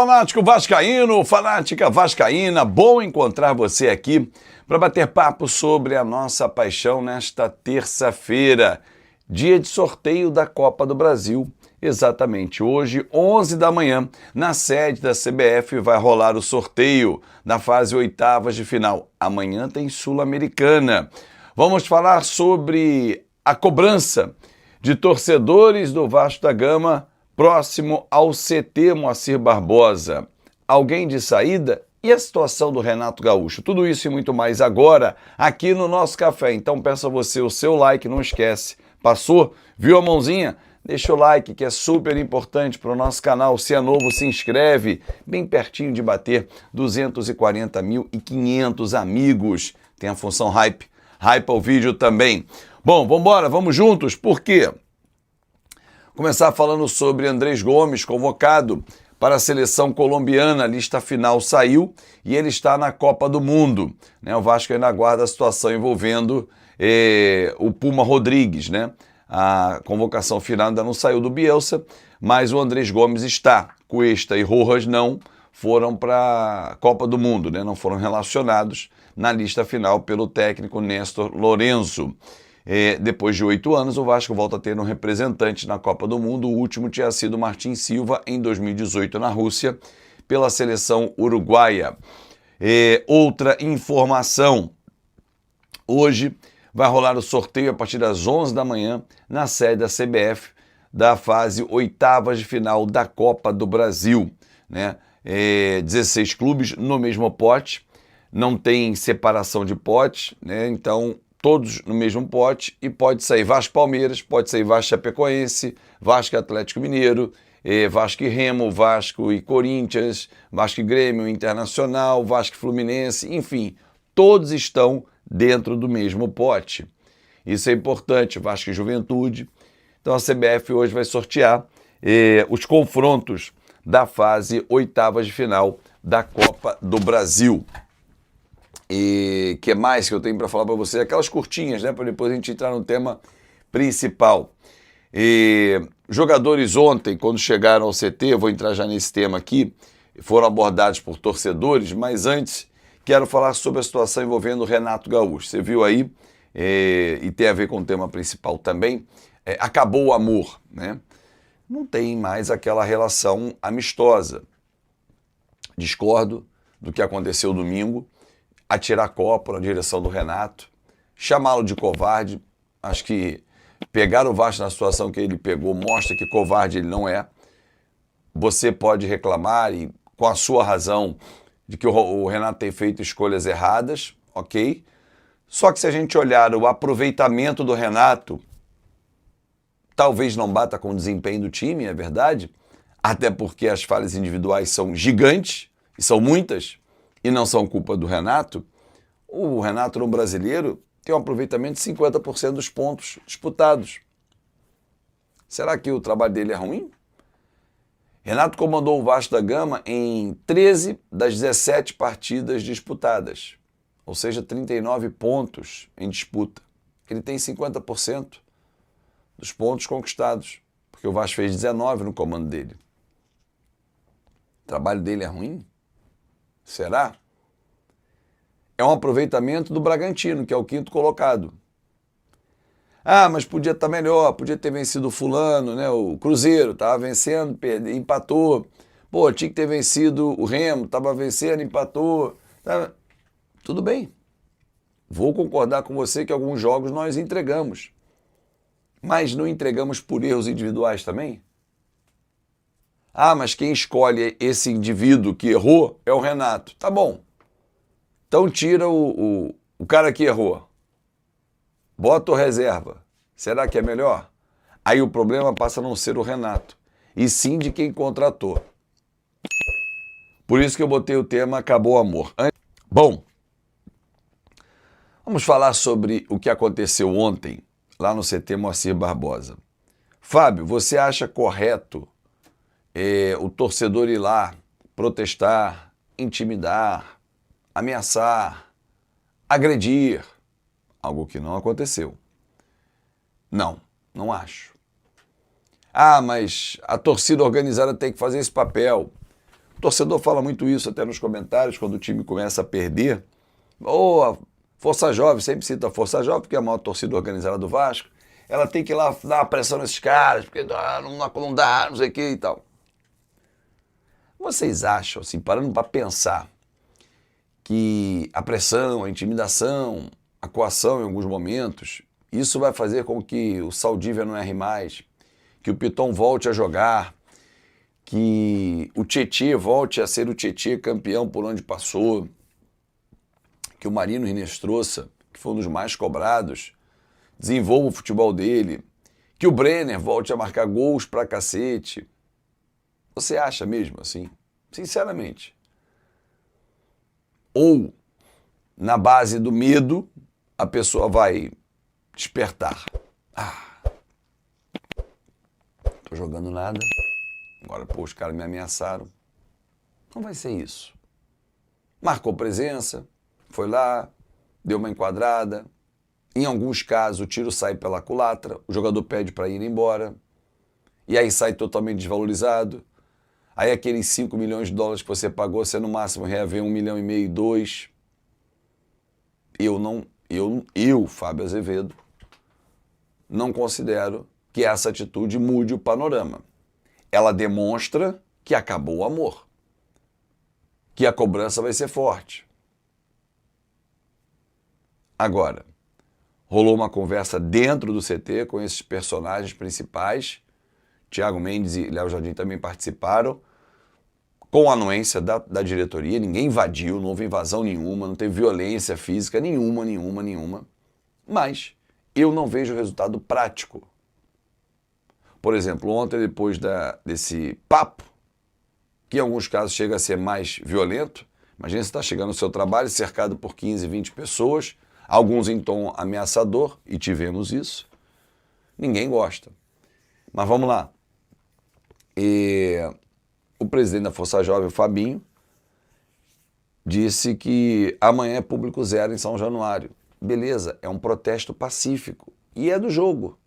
Fanático vascaíno, fanática vascaína, bom encontrar você aqui para bater papo sobre a nossa paixão nesta terça-feira, dia de sorteio da Copa do Brasil. Exatamente hoje, 11 da manhã, na sede da CBF vai rolar o sorteio da fase oitavas de final. Amanhã tem Sul-Americana. Vamos falar sobre a cobrança de torcedores do Vasco da Gama próximo ao CT Moacir Barbosa. Alguém de saída? E a situação do Renato Gaúcho? Tudo isso e muito mais agora aqui no nosso café. Então peço a você o seu like, não esquece. Passou? Viu a mãozinha? Deixa o like, que é super importante para o nosso canal. Se é novo, se inscreve. Bem pertinho de bater 240.500 amigos. Tem a função hype. Hype o vídeo também. Bom, vamos embora, vamos juntos. Por quê? Começar falando sobre Andrés Gomes, convocado para a seleção colombiana. A lista final saiu e ele está na Copa do Mundo. O Vasco ainda aguarda a situação envolvendo o Puma Rodrigues. A convocação final ainda não saiu do Bielsa, mas o Andrés Gomes está. Cuesta e Rojas não foram para a Copa do Mundo, não foram relacionados na lista final pelo técnico Néstor Lorenzo. Depois de 8 anos, o Vasco volta a ter um representante na Copa do Mundo. O último tinha sido Martin Silva, em 2018, na Rússia, pela seleção uruguaia. Outra informação. Hoje vai rolar o sorteio a partir das 11 da manhã, na sede da CBF, da fase oitavas de final da Copa do Brasil. 16 clubes no mesmo pote, não tem separação de pote, então todos no mesmo pote, e pode sair Vasco Palmeiras, pode sair Vasco Chapecoense, Vasco Atlético Mineiro, Vasco e Remo, Vasco e Corinthians, Vasco e Grêmio, Internacional, Vasco e Fluminense, enfim, todos estão dentro do mesmo pote. Isso é importante, Vasco e Juventude. Então a CBF hoje vai sortear os confrontos da fase oitavas de final da Copa do Brasil. E que mais que eu tenho para falar para você? Aquelas curtinhas, para depois a gente entrar no tema principal. Jogadores ontem, quando chegaram ao CT, eu vou entrar já nesse tema aqui, foram abordados por torcedores, mas antes quero falar sobre a situação envolvendo o Renato Gaúcho. Você viu aí, e tem a ver com o tema principal também, acabou o amor, Não tem mais aquela relação amistosa. Discordo do que aconteceu domingo, atirar copo na direção do Renato, chamá-lo de covarde. Acho que pegar o Vasco na situação que ele pegou mostra que covarde ele não é. Você pode reclamar, e com a sua razão, de que o Renato tem feito escolhas erradas, ok? Só que se a gente olhar o aproveitamento do Renato, talvez não bata com o desempenho do time, é verdade, até porque as falhas individuais são gigantes, e são muitas, e não são culpa do Renato. O Renato, no brasileiro, tem um aproveitamento de 50% dos pontos disputados. Será que o trabalho dele é ruim? Renato comandou o Vasco da Gama em 13 das 17 partidas disputadas, ou seja, 39 pontos em disputa. Ele tem 50% dos pontos conquistados, porque o Vasco fez 19 no comando dele. O trabalho dele é ruim? Será? É um aproveitamento do Bragantino, que é o 5º colocado. Mas podia estar melhor, podia ter vencido o fulano, O Cruzeiro estava vencendo, empatou. Tinha que ter vencido o Remo, estava vencendo, empatou. Tudo bem. Vou concordar com você que alguns jogos nós entregamos. Mas não entregamos por erros individuais também? Mas quem escolhe esse indivíduo que errou é o Renato. Tá bom. Então tira o cara que errou. Bota o reserva. Será que é melhor? Aí o problema passa a não ser o Renato, e sim de quem contratou. Por isso que eu botei o tema Acabou o Amor. Bom, vamos falar sobre o que aconteceu ontem, lá no CT Moacir Barbosa. Fábio, você acha correto o torcedor ir lá protestar, intimidar, ameaçar, agredir? Algo que não aconteceu. Não acho. Mas a torcida organizada tem que fazer esse papel. O torcedor fala muito isso até nos comentários, quando o time começa a perder. A Força Jovem, sempre cita a Força Jovem, porque é a maior torcida organizada do Vasco. Ela tem que ir lá dar uma pressão nesses caras, porque não dá, não sei o que e tal. Vocês acham, assim, parando para pensar, que a pressão, a intimidação, a coação em alguns momentos, isso vai fazer com que o Saldívia não erre mais, que o Piton volte a jogar, que o Tietê volte a ser o Tietê campeão por onde passou, que o Marino Hinestrosa, que foi um dos mais cobrados, desenvolva o futebol dele, que o Brenner volte a marcar gols pra cacete. Você acha mesmo assim? Sinceramente. Ou, na base do medo, a pessoa vai despertar. Tô jogando nada. Agora, os caras me ameaçaram. Não vai ser isso. Marcou presença, foi lá, deu uma enquadrada. Em alguns casos, o tiro sai pela culatra, o jogador pede para ir embora. E aí sai totalmente desvalorizado. Aí aqueles 5 milhões de dólares que você pagou, você no máximo reaver 1,5 milhão, 2. Eu, Fábio Azevedo, não considero que essa atitude mude o panorama. Ela demonstra que acabou o amor, que a cobrança vai ser forte. Agora, rolou uma conversa dentro do CT com esses personagens principais. Thiago Mendes e Léo Jardim também participaram, com a anuência da diretoria. Ninguém invadiu, não houve invasão nenhuma, não teve violência física nenhuma. Mas eu não vejo resultado prático. Por exemplo, ontem, depois desse papo, que em alguns casos chega a ser mais violento, imagina você está chegando no seu trabalho cercado por 15, 20 pessoas, alguns em tom ameaçador, e tivemos isso. Ninguém gosta. Mas vamos lá. O presidente da Força Jovem, o Fabinho, disse que amanhã é público zero em São Januário. Beleza, é um protesto pacífico. E é do jogo.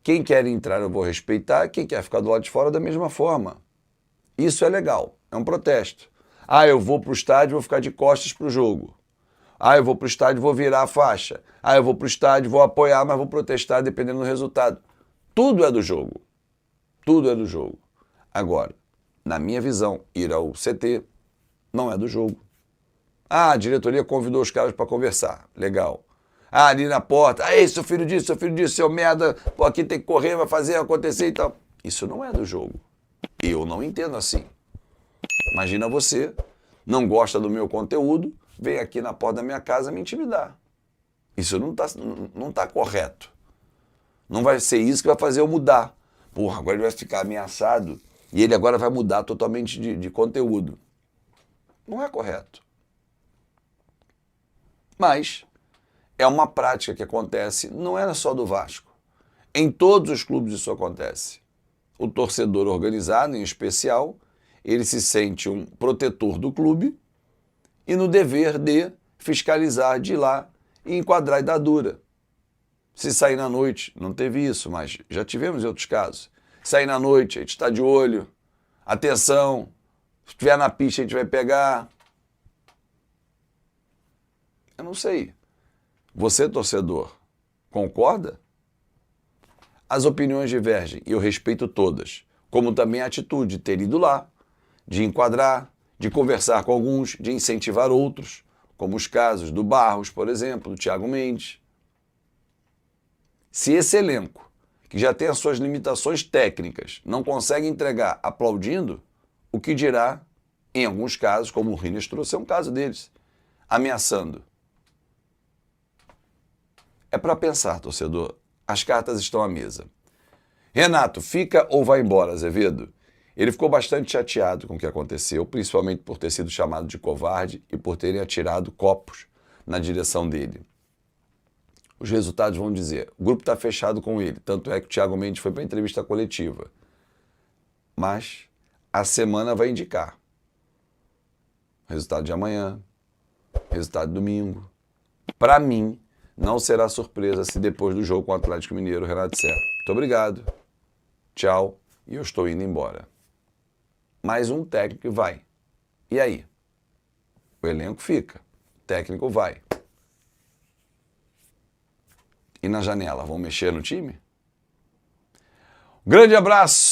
Quem quer entrar eu vou respeitar, quem quer ficar do lado de fora da mesma forma. Isso é legal, é um protesto. Eu vou para o estádio e vou ficar de costas para o jogo. Eu vou para o estádio e vou virar a faixa. Eu vou para o estádio, vou apoiar, mas vou protestar dependendo do resultado. Tudo é do jogo. Tudo é do jogo. Agora, na minha visão, ir ao CT não é do jogo. A diretoria convidou os caras para conversar. Legal. Ali na porta, seu filho disso, seu merda, aqui tem que correr, vai fazer acontecer e tal. Isso não é do jogo. Eu não entendo assim. Imagina você, não gosta do meu conteúdo, vem aqui na porta da minha casa me intimidar. Isso não tá correto. Não vai ser isso que vai fazer eu mudar. Agora ele vai ficar ameaçado e ele agora vai mudar totalmente de conteúdo. Não é correto. Mas é uma prática que acontece, não é só do Vasco. Em todos os clubes isso acontece. O torcedor organizado, em especial, ele se sente um protetor do clube e no dever de fiscalizar, de ir lá e enquadrar e dar dura. Se sair na noite, não teve isso, mas já tivemos em outros casos. Sair na noite, a gente está de olho, atenção, se estiver na pista a gente vai pegar. Eu não sei. Você, torcedor, concorda? As opiniões divergem e eu respeito todas, como também a atitude de ter ido lá, de enquadrar, de conversar com alguns, de incentivar outros, como os casos do Barros, por exemplo, do Thiago Mendes. Se esse elenco, que já tem as suas limitações técnicas, não consegue entregar aplaudindo, o que dirá, em alguns casos, como o Rines trouxe, é um caso deles, ameaçando. É para pensar, torcedor. As cartas estão à mesa. Renato, fica ou vai embora, Azevedo? Ele ficou bastante chateado com o que aconteceu, principalmente por ter sido chamado de covarde e por terem atirado copos na direção dele. Os resultados vão dizer. O grupo está fechado com ele, tanto é que o Thiago Mendes foi para a entrevista coletiva. Mas a semana vai indicar. Resultado de amanhã, resultado de domingo. Para mim, não será surpresa se depois do jogo com o Atlético Mineiro o Renato disser muito obrigado, tchau, e eu estou indo embora. Mais um técnico vai. E aí? O elenco fica, o técnico vai. E na janela, vão mexer no time? Grande abraço!